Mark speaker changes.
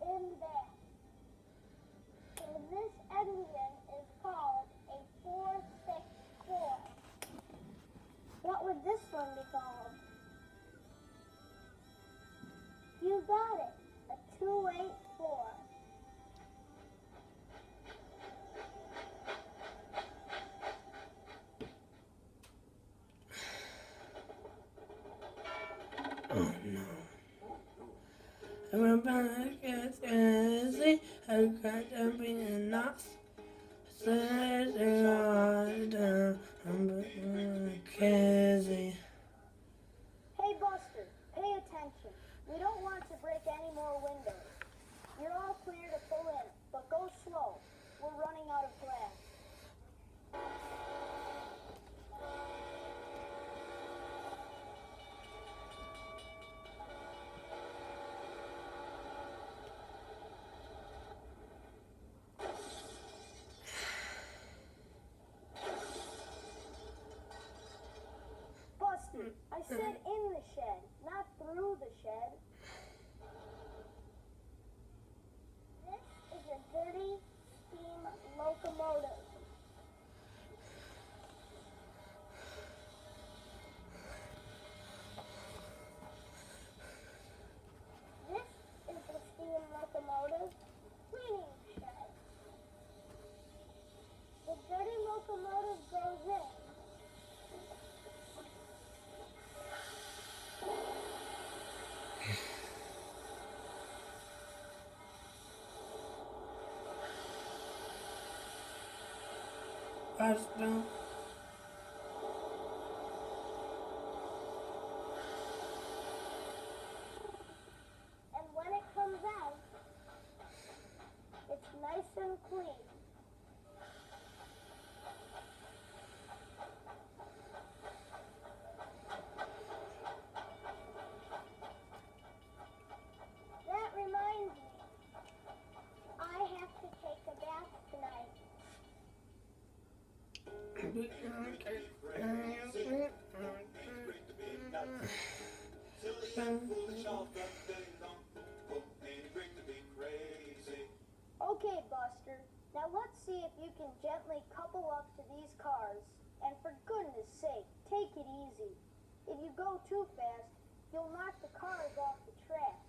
Speaker 1: In there. So this engine is called a 464. What would this one be called? You got it. A 284.
Speaker 2: Oh no. Everybody gets crazy. I got to be enough. Sitting all down. I'm crazy.
Speaker 1: Hey Buster, pay attention. We don't want to break any more windows. You're all clear to pull in, but go slow. We're running out of glass. Buster, I said in the shed, not through the shed. This is a dirty steam locomotive. This is the steam locomotive cleaning shed. The dirty locomotive goes in.
Speaker 2: Buster.
Speaker 1: And when it comes out, it's nice and clean. That reminds me, I have to take a bath tonight. Okay, Buster. Now let's see if you can gently couple up to these cars. And for goodness sake, take it easy. If you go too fast, you'll knock the cars off the track.